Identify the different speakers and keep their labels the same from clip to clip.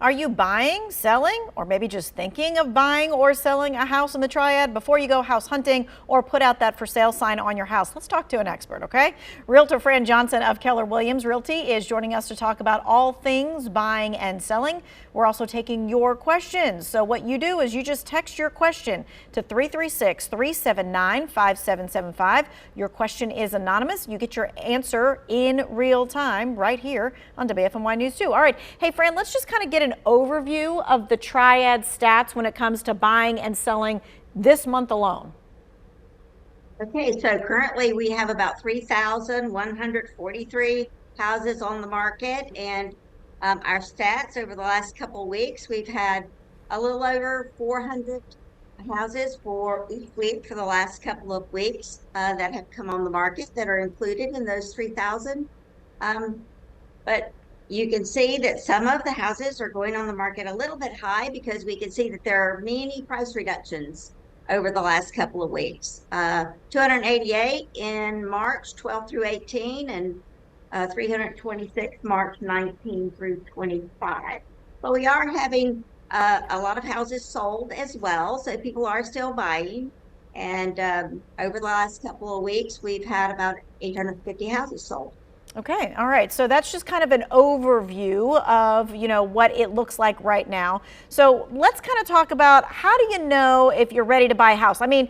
Speaker 1: Are you buying, selling, or maybe just thinking of buying or selling a house in the Triad? Before you go house hunting or put out that for sale sign on your house, let's talk to an expert, okay? Realtor Fran Johnson of Keller Williams Realty is joining us to talk about all things buying and selling. We're also taking your questions. So what you do is you just text your question to 336-379-5775. Your question is anonymous. You get your answer in real time right here on WFMY News 2. All right. Hey, Fran, let's just kind of get an overview of the Triad stats when it comes to buying and selling this month alone.
Speaker 2: Okay, so currently we have about 3,143 houses on the market, and our stats over the last couple of weeks, we've had a little over 400 houses for each week for the last couple of weeks that have come on the market that are included in those 3,000. But you can see that some of the houses are going on the market a little bit high because we can see that there are many price reductions over the last couple of weeks. 288 in March 12 through 18 and 326 March 19 through 25. But we are having a lot of houses sold as well, so people are still buying. And over the last couple of weeks, we've had about 850 houses sold.
Speaker 1: Okay, all right. So that's just kind of an overview of, what it looks like right now. So let's kind of talk about, how do you know if you're ready to buy a house? I mean,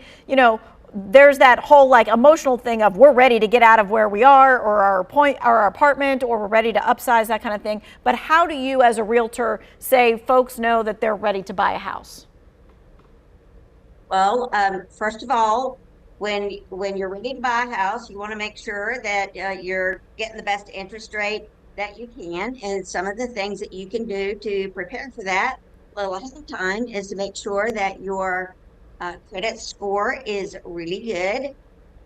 Speaker 1: there's that whole emotional thing of we're ready to get out of where we are or our apartment, or we're ready to upsize, that kind of thing. But how do you as a realtor say folks know that they're ready to buy a house?
Speaker 2: Well, first of all, when you're ready to buy a house, you want to make sure that you're getting the best interest rate that you can. And some of the things that you can do to prepare for that a little ahead of time is to make sure that your credit score is really good.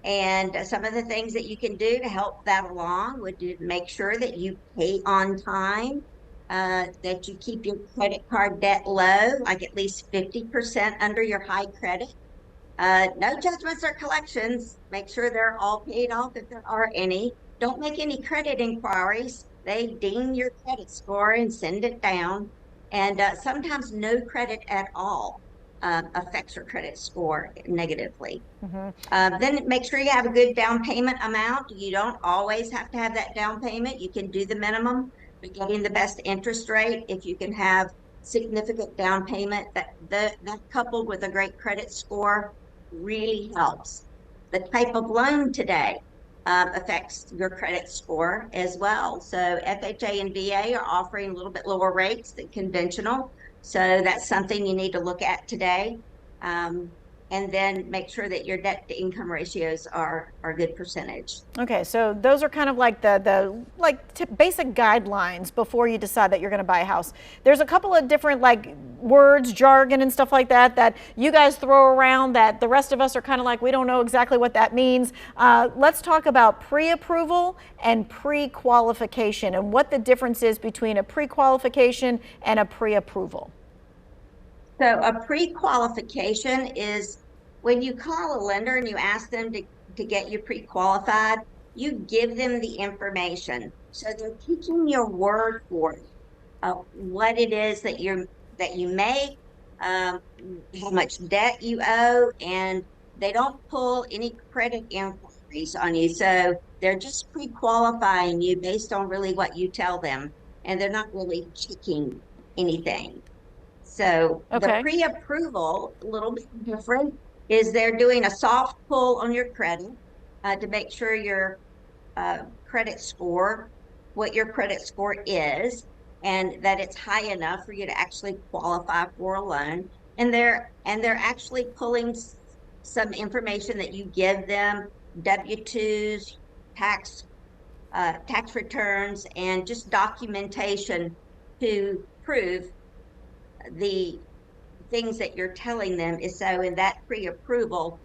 Speaker 2: And some of the things that you can do to help that along would be to make sure that you pay on time, that you keep your credit card debt low, like at least 50% under your high credit. No judgments or collections. Make sure they're all paid off if there are any. Don't make any credit inquiries. They ding your credit score and send it down. And sometimes no credit at all affects your credit score negatively. Then make sure you have a good down payment amount. You don't always have to have that down payment. You can do the minimum, but getting the best interest rate, if you can have significant down payment, that coupled with a great credit score really helps. The type of loan today affects your credit score as well. So FHA and VA are offering a little bit lower rates than conventional. So that's something you need to look at today. And then make sure that your debt to income ratios are a good percentage.
Speaker 1: Okay, so those are kind of like the basic guidelines before you decide that you're going to buy a house. There's a couple of different words, jargon and stuff like that you guys throw around that the rest of us are kind of we don't know exactly what that means. Let's talk about pre-approval and pre-qualification and what the difference is between a pre-qualification and a pre-approval.
Speaker 2: So a pre-qualification is when you call a lender and you ask them to get you pre-qualified, you give them the information. So they're taking your word for it, what it is that you make, how much debt you owe, and they don't pull any credit inquiries on you. So they're just pre-qualifying you based on really what you tell them, and they're not really checking anything. So the pre-approval, a little bit different, is they're doing a soft pull on your credit to make sure your credit score, what your credit score is, and that it's high enough for you to actually qualify for a loan. And they're actually pulling some information that you give them, W-2s, tax returns, and just documentation to prove the things that you're telling them. Is so in that pre-approval,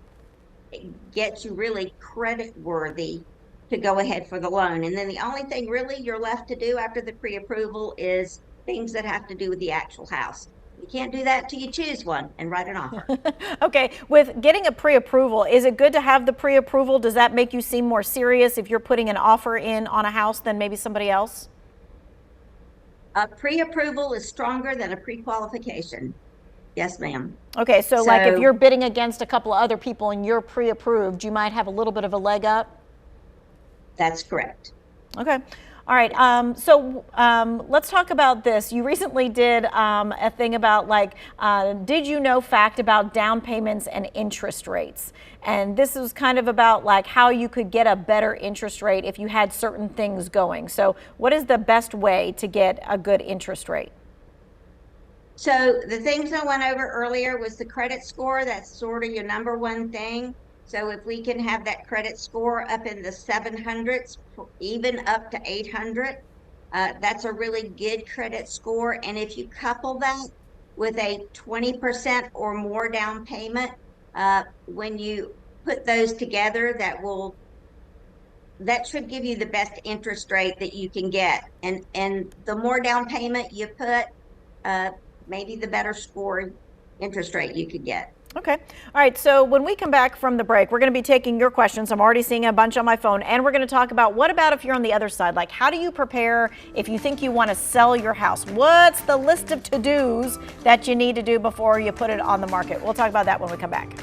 Speaker 2: it gets you really credit worthy to go ahead for the loan. And then the only thing really you're left to do after the pre-approval is things that have to do with the actual house. You can't do that till you choose one and write an offer.
Speaker 1: Okay, with getting a pre-approval, is it good to have the pre-approval? Does that make you seem more serious if you're putting an offer in on a house than maybe somebody else?
Speaker 2: A pre-approval is stronger than a pre-qualification. Yes, ma'am.
Speaker 1: Okay, so like if
Speaker 2: So
Speaker 1: you're bidding against a couple of other people and you're pre-approved, you might have a little bit of a leg up.
Speaker 2: that's correct.
Speaker 1: Okay. All right. Let's talk about this. You recently did a thing about did you know fact about down payments and interest rates? And this is kind of about like how you could get a better interest rate if you had certain things going. So what is the best way to get a good interest rate?
Speaker 2: So the things I went over earlier was the credit score. That's sort of your number one thing. So if we can have that credit score up in the 700s, even up to 800, that's a really good credit score. And if you couple that with a 20% or more down payment, when you put those together, that should give you the best interest rate that you can get. And the more down payment you put, uh, maybe the better score interest rate you could get.
Speaker 1: Okay. All right. So when we come back from the break, we're going to be taking your questions. I'm already seeing a bunch on my phone. And we're going to talk about what about if you're on the other side? Like, how do you prepare if you think you want to sell your house? What's the list of to-dos that you need to do before you put it on the market? We'll talk about that when we come back.